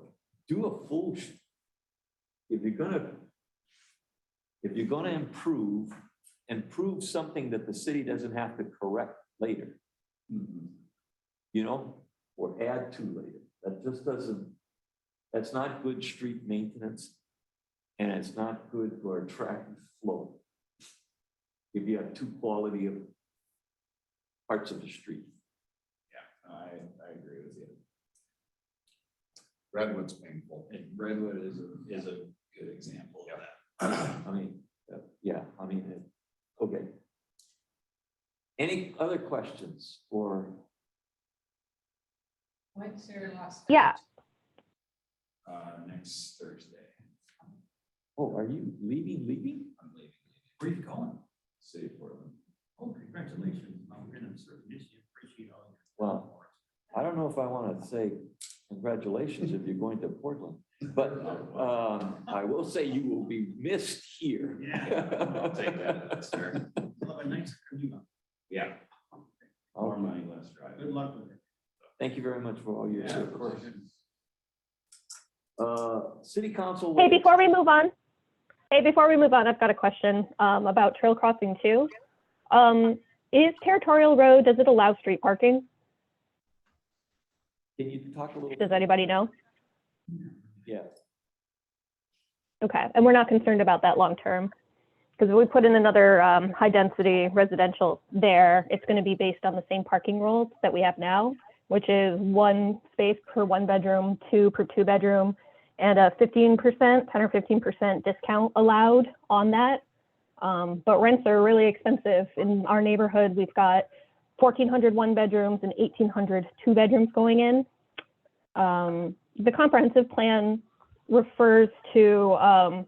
full, if you're gonna improve something that the city doesn't have to correct later, you know? or add to later. That just doesn't, that's not good street maintenance. And it's not good for our traffic flow. If you have two quality of parts of the street. Yeah, I agree with you. Redwood's painful. And Redwood is a good example of that. I mean, yeah, I mean, okay. Any other questions for, When's your last? Yeah. Next Thursday, oh, are you leaving? I'm leaving Where you going? City of Portland. Oh, congratulations. I'm gonna certainly miss you. Appreciate all your. Well, I don't know if I want to say congratulations if you're going to Portland, but I will say you will be missed here. Yeah, I'll take that, that's fair. You'll have a nice commute. Yeah, more money, less drive. Good luck with it. Thank you very much for all your Yeah, of course. service. City council. Hey, before we move on, I've got a question about Trail Crossing 2. Is Territorial Road, does it allow street parking? Can you talk a little? Does anybody know? Yeah. Okay, and we're not concerned about that long term. Because if we put in another high density residential there, it's going to be based on the same parking rules that we have now, which is 1 space per 1 bedroom, 2 per 2 bedroom, and a 15%, 10 or 15% discount allowed on that. But rents are really expensive. In our neighborhood, we've got 1,400 1 bedrooms and 1,800 2 bedrooms going in. The comprehensive plan refers to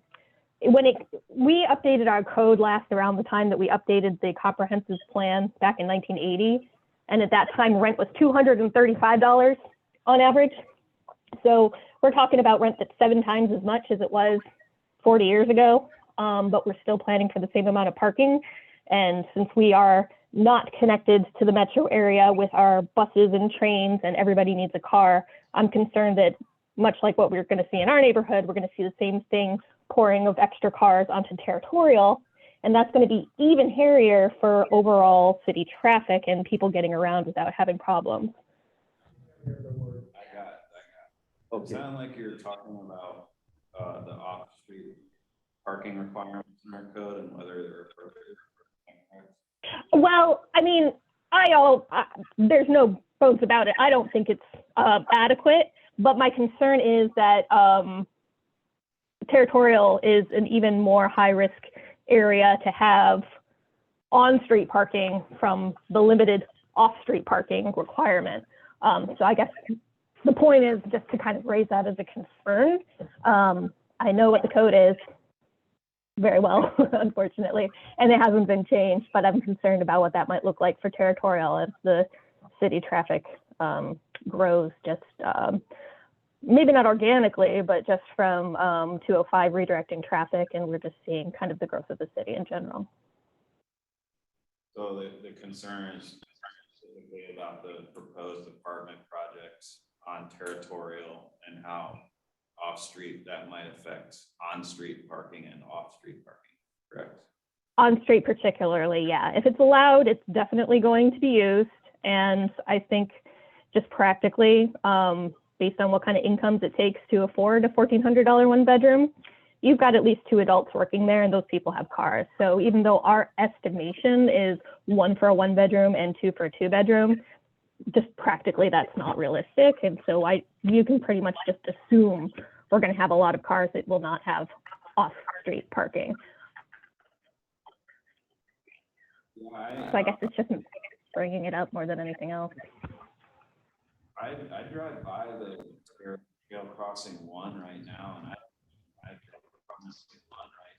we updated our code last around the time that we updated the comprehensive plan back in 1980. And at that time, rent was $235 on average. So we're talking about rent that's 7 times as much as it was 40 years ago. But we're still planning for the same amount of parking. And since we are not connected to the metro area with our buses and trains and everybody needs a car, I'm concerned that much like what we're going to see in our neighborhood, we're going to see the same thing, pouring of extra cars onto Territorial. And that's going to be even hairier for overall city traffic and people getting around without having problems. I got it. It Okay. sounded like you're talking about the off-street parking requirements in our code and whether they're appropriate. Well, I mean, there's no bones about it. I don't think it's adequate, but my concern is that Territorial is an even more high-risk area to have on-street parking from the limited off-street parking requirement. So I guess the point is just to kind of raise that as a concern. I know what the code is very well, unfortunately, and it hasn't been changed, but I'm concerned about what that might look like for Territorial as the city traffic grows, just maybe not organically, but just from 205 redirecting traffic, and we're just seeing kind of the growth of the city in general. So the concern is specifically about the proposed apartment projects on Territorial and how off-street that might affect on-street parking and off-street parking, correct? On street particularly, yeah. If it's allowed, it's definitely going to be used. And I think just practically, based on what kind of incomes it takes to afford a $1,400 1 bedroom, you've got at least 2 adults working there and those people have cars. So even though our estimation is 1 for a 1 bedroom and 2 for a 2 bedroom, just practically that's not realistic. And so you can pretty much just assume we're going to have a lot of cars that will not have off-street parking. Yeah, So I guess it's just bringing it up more than anything else. I drive by the Trail Crossing 1 right now, and I drive across 1 right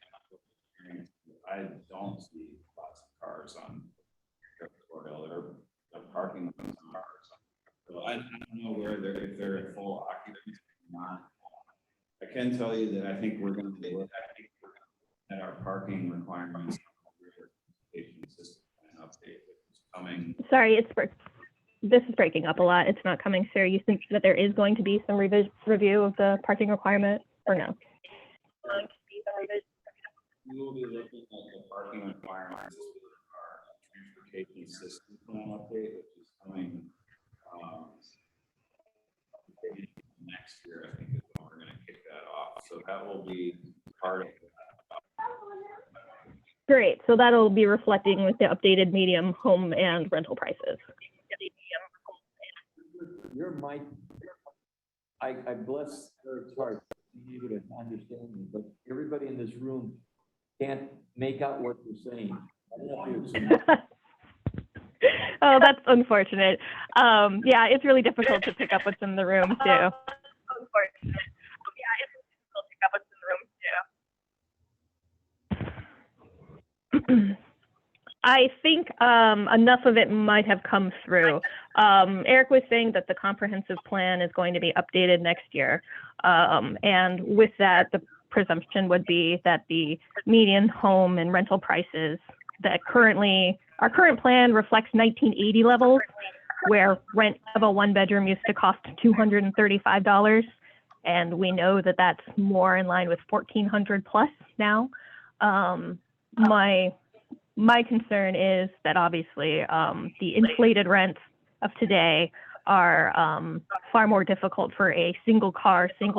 now. I don't see lots of cars on Territorial. They're parking on cars. So I don't know where if they're at full occupancy or not. I can tell you that I think we're going to look at our parking requirements. System and update that's coming. Sorry, this is breaking up a lot. It's not coming through. You think that there is going to be some review of the parking requirement or no? We will be looking at the parking requirements with our transportation system plan update, which is coming that will be part of. Great. So that'll be reflecting with the updated medium home and rental prices. Your mic, I bless Eric's heart, being able to understand me, but everybody in this room can't make out what you're saying. I don't know if you're- Oh, that's unfortunate. Yeah, it's really difficult to pick up what's in the room too. I think enough of it might have come through. Eric was saying that the comprehensive plan is going to be updated next year. And with that, the presumption would be that the median home and rental prices that our current plan reflects 1980 levels, where rent of a one-bedroom used to cost $235. And we know that that's more in line with $1,400 plus now. My concern is that obviously the inflated rents of today are far more difficult for a single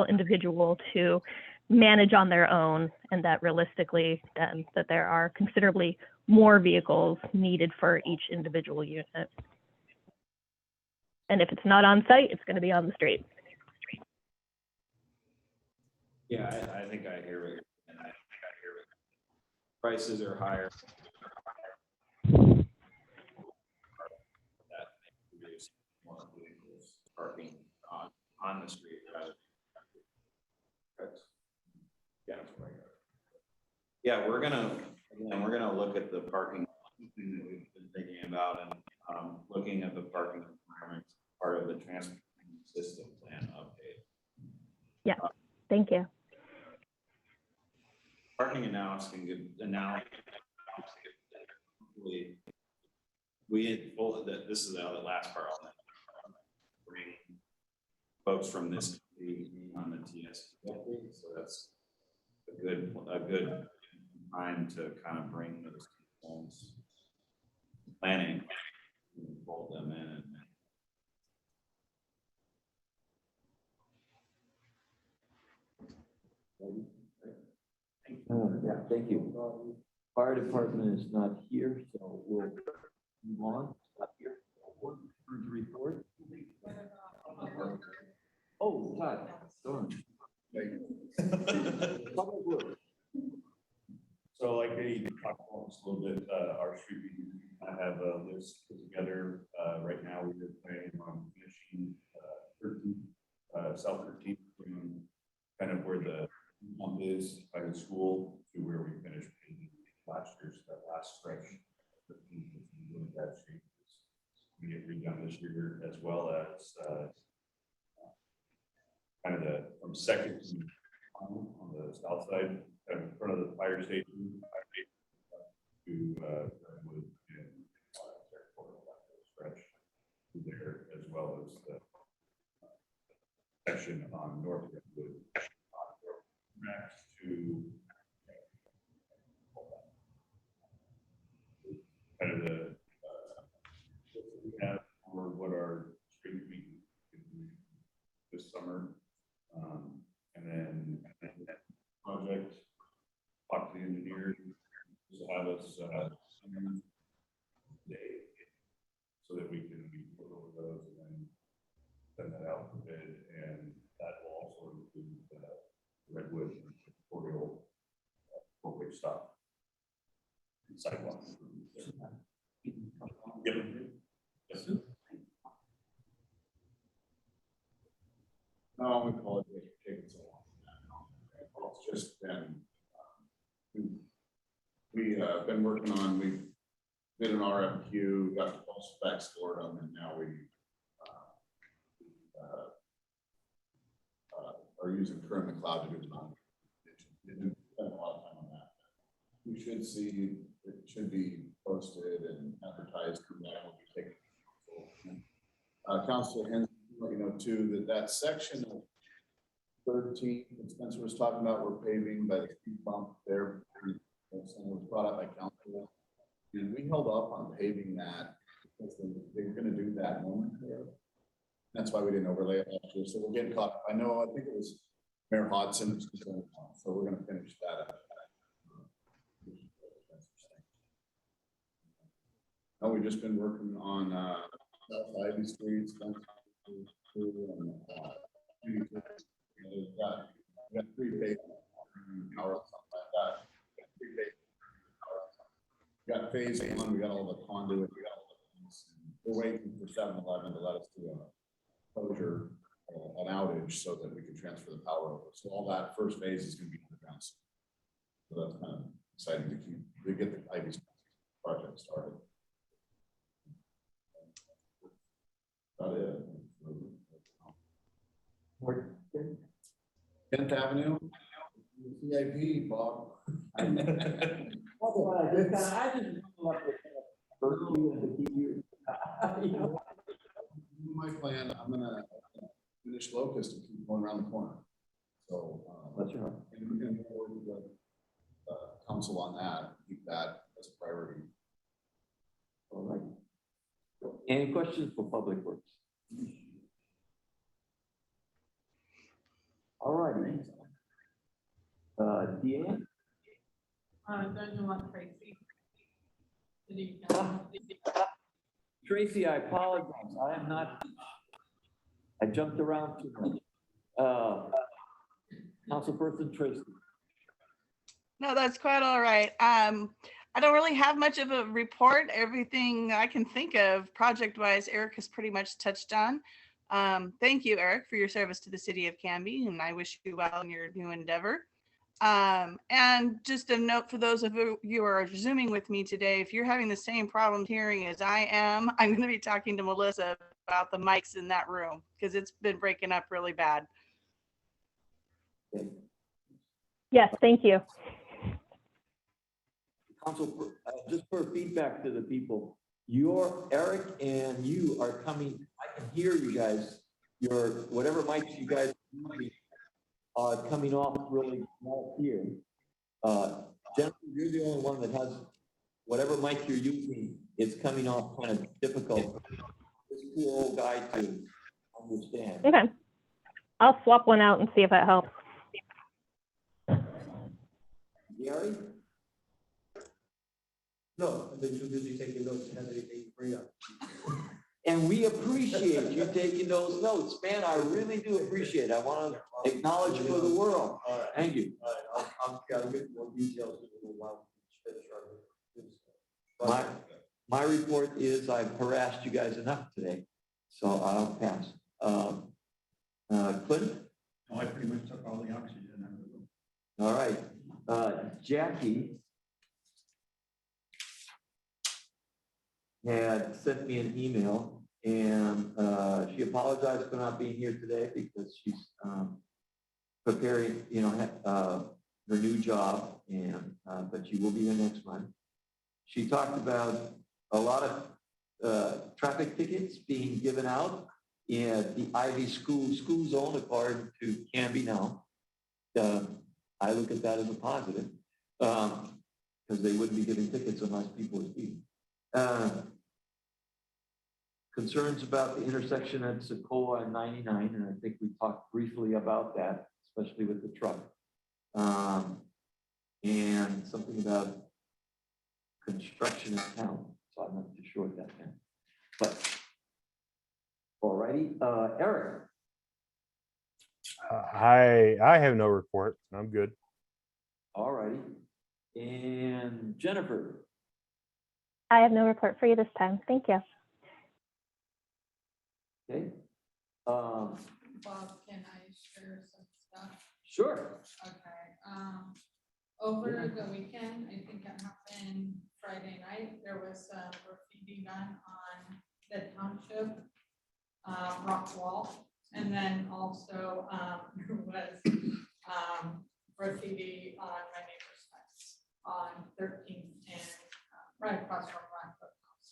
individual to manage on their own, and that realistically then that there are considerably more vehicles needed for each individual unit. And if it's not on site, it's going to be on the street. Yeah, I think I hear it. And I think I hear it. Prices are higher. That may produce more vehicles parking on the street rather than. Correct. Yeah, that's right. Yeah, we're gonna look at the parking thing that we've been thinking about and looking at the parking requirements, part of the transportation system plan update. Yeah, thank you. Parking analysis can get we had pulled that. This is the last part on that. Bring folks from this committee on the TS, so that's a good time to kind of bring those homes planning, pull them in. Yeah, thank you. Fire department is not here, so we'll move on. Stop here. Report. Oh, Todd, darn. Public Works. So like they talked about this a little bit, our street, we kind of have a list put together. Right now, we're planning on finishing 13, South 13, from kind of where the pump is by the school to where we finished painting last year's, that last stretch. That street we get redone this year, as well as kind of from Second on the south side, kind of in front of the fire station, to Redwood and stretch there, as well as the section on North Redwood next to kind of the we have for what our street meeting can do this summer. And then that project, talk to the engineers to have us day, so that we can put over those and then send that out for bid. And that will also include Redwood and Oriole four-way stop sidewalk. Yep. Yes. No, we call it taking so long. It's just been, we been working on, we did an RFQ, got the pulse specs for them, and now we are using currently cloud to do the didn't spend a lot of time on that. We should see, it should be posted and advertised, and that will be taken. Council Hensley, you know, too, that section of 13 that Spencer was talking about, we're paving by the speed bump there. Was brought up by council. And we held up on paving that because they're going to do that momentarily. That's why we didn't overlay it last year. So we're getting caught. I know, I think it was Mayor Hodson is going on, so we're gonna finish that up. And we've just been working on, South Ivy streets. We've got 3 phases. Power, something like that. We got phase 1, we got all the conduit, we got all the, we're waiting for 7-Eleven to let us do a closure, an outage so that we can transfer the power over. So all that first phase is gonna be underground. So that's kind of exciting to get the Ivy project started. About it. 10th Avenue. CIP, Bob. I just. My plan, I'm gonna finish Locust and keep going around the corner. So, That's right. and we're gonna work with council on that, keep that as a priority. All right. Any questions for Public Works? All righty. Deanne? Don't you want Tracy? Did he- Tracy, I apologize. I am not, I jumped around too much. Councilperson Tracy. No, that's quite all right. I don't really have much of a report. Everything I can think of project-wise, Eric has pretty much touched on. Thank you, Eric, for your service to the city of Canby, and I wish you well in your new endeavor. And just a note for those of you who are Zooming with me today, if you're having the same problem hearing as I am, I'm going to be talking to Melissa about the mics in that room because it's been breaking up really bad. Yes, thank you. Council, just for feedback to the people, Eric and you are coming, I can hear you guys, your, whatever mics you guys are using are coming off really well here. Jennifer, you're the only one that has, whatever mic you're using, it's coming off kind of difficult. This poor old guy to understand. Okay. I'll swap one out and see if that helps. Gary? No, I've been too busy taking notes to have anything to bring up. And we appreciate you taking those notes, man. I really do appreciate it. I want to acknowledge for the world. All right. Thank you. All right, I'll get more details in a little while. My report is I've harassed you guys enough today, so I'll pass. Clinton? No, I pretty much took all the oxygen out of the room. All right. Jackie had sent me an email and she apologized for not being here today because she's preparing, her new job and, but she will be here next month. She talked about a lot of traffic tickets being given out in the Ivy school zone according to Canby now. I look at that as a positive because they wouldn't be giving tickets unless people were speeding. Concerns about the intersection at Sokoa and 99, and I think we talked briefly about that, especially with the truck. And something about construction in town, so I'm not too sure what that meant. But, all righty, Eric. I have no report. I'm good. All righty. And Jennifer. I have no report for you this time. Thank you. Okay. Bob, can I share some stuff? Sure. Okay, over the weekend, I think it happened Friday night, there was some graffiti done on the township rock wall. And then also, there was graffiti on my neighbor's fence on 13th and right across from Rockwood House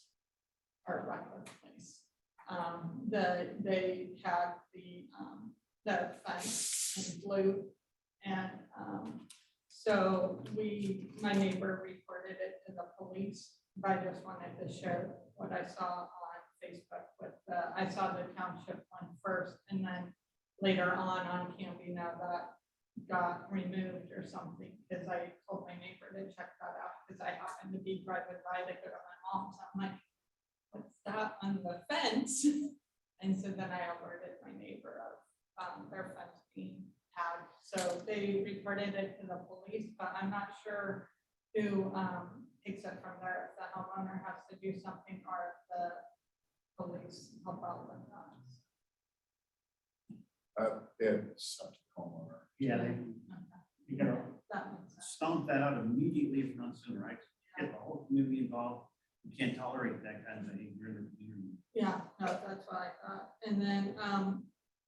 or Rockwood Place. They have the fence in blue, and so my neighbor reported it to the police. But I just wanted to share what I saw on Facebook with I saw the township one first, and then later on Canby, now that got removed or something, because I told my neighbor to check that out, because I happened to be driving by to go to my mom's. I'm like, what's that on the fence? And so then I alerted my neighbor of their fence being tagged. So they reported it to the police, but I'm not sure who takes it from there, if the homeowner has to do something or if the police help out with that. It's up to the homeowner. Yeah, Okay, you gotta that makes sense. stomp that out immediately, if not sooner, right? Get the whole community involved. We can't tolerate that kind of behavior in the community. Yeah, no, that's what I thought. And then,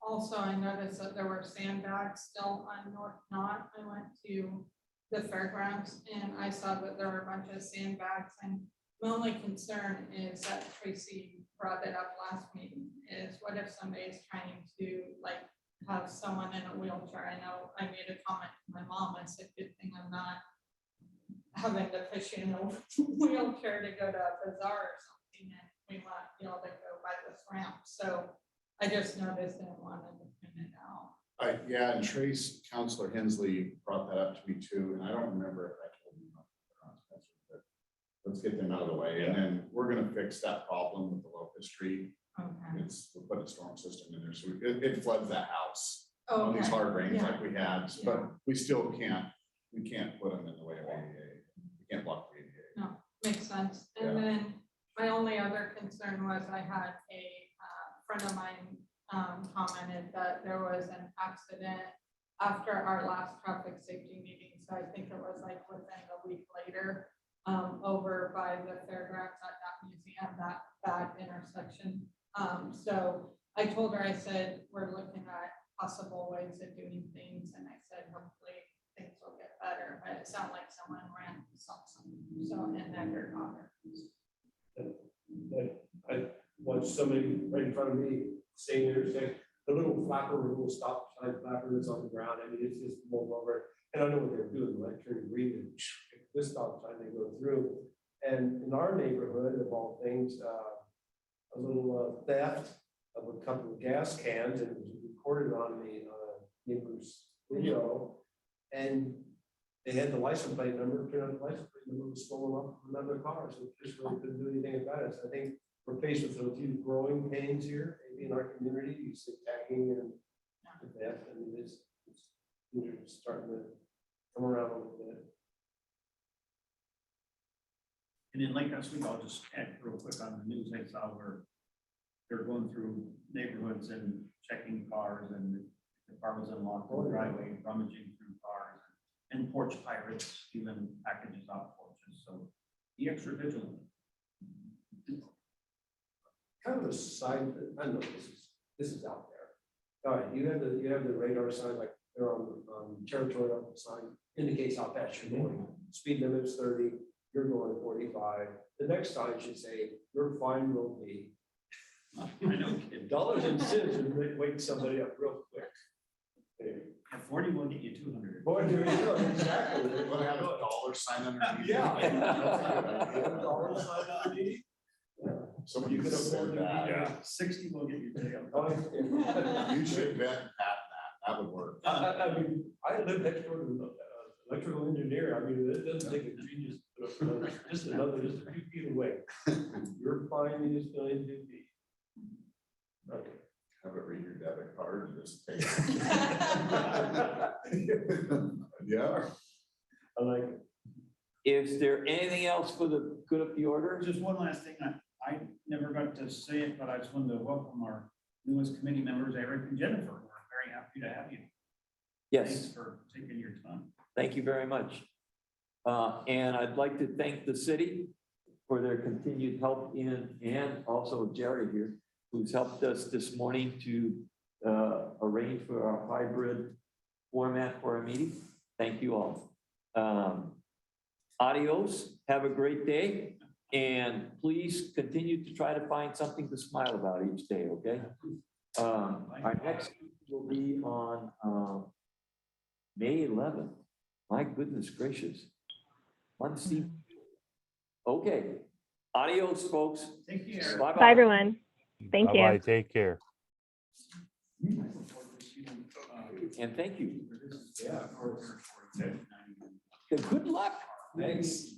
also I noticed that there were sandbags still on North Knott. I went to the fairgrounds and I saw that there were a bunch of sandbags, and my only concern is that Tracy brought it up last meeting, is what if somebody's trying to like have someone in a wheelchair? I know I made a comment to my mom. I said, good thing I'm not having to push you in a wheelchair to go to a bazaar or something, and we want you all to go by this ramp. So I just noticed and wanted to point it out. Yeah, and Trace, Counselor Hensley brought that up to me too, and I don't remember if I told you about the consequences, but let's get them out of the way, and then we're gonna fix that problem with the Locust Street. Okay. We'll put a storm system in there, so it floods that house on these Okay. hard rains Yeah. like we had, but we still can't put them in the way of ADA. We can't block the ADA. Makes sense. And then my only other concern was I had a friend of mine commented that there was an accident after our last traffic safety meeting. So I think it was like within a week later, over by the fairgrounds at that museum, that intersection. So I told her, I said, we're looking at possible ways of doing things. And I said, hopefully things will get better, but it sounded like someone ran something, so, and then your daughter. Like, I watched somebody right in front of me, same intersection, the little flapper, little stop sign flapper that's on the ground. I mean, it's just rolled over. And I know what they're doing, like turning green and this stop sign they go through. And in our neighborhood, of all things, a little theft of a couple of gas cans, and it was recorded on the neighbor's video. And they had the license plate number, turned out the license plate number was stolen off of another car, so just really couldn't do anything about it. So I think we're faced with a few growing pains here, maybe in our community, you see tagging and theft, and it's things are starting to come around a little bit. And then like last week, I'll just add real quick on the news I saw where they're going through neighborhoods and checking cars, and the car was unlocked in the driveway, rummaging through cars, and porch pirates stealing packages off porches. So be extra vigilant. Kind of a sign, I know this is out there. All right, you have the radar sign, like they're on territorial sign, indicates how fast you're going. Speed limit is 30, you're going 45. The next sign should say, your fine will be. I know, kid. Dollars and cents would wake somebody up real quick. Anyway. At 40 will get you 200. Boy, do we know exactly. We're gonna have a dollar sign underneath. Yeah. That's a good idea. Dollar sign underneath. Yeah. Somebody You could could have said afford to that. be- Yeah. 60 will get you jail. You should bet Pat that would work. I mean, I live next door to an electrical engineer. I mean, it doesn't take a genius, just a few feet away. Your fine is going to be. Okay. Have it read your debit card and just take it. Yeah. I like it. Is there anything else for the good of the order? Just one last thing, I never got to say it, but I just wanted to welcome our newest committee members, Eric and Jennifer. We're very happy to have you. Thanks Yes, for taking your time. thank you very much. And I'd like to thank the city for their continued help in, and also Jerry here, who's helped us this morning to arrange for our hybrid format for our meeting. Thank you all. Adios, have a great day, and please continue to try to find something to smile about each day, okay? Our next will be on May 11th. My goodness gracious. Monday. Okay, adios, folks. Thank you, Eric. Bye-bye. Bye, everyone. Thank you. Bye-bye, take care. I look forward to seeing, and thank you. Yeah. Good luck. Thanks.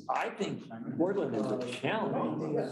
I think Portland is a challenge.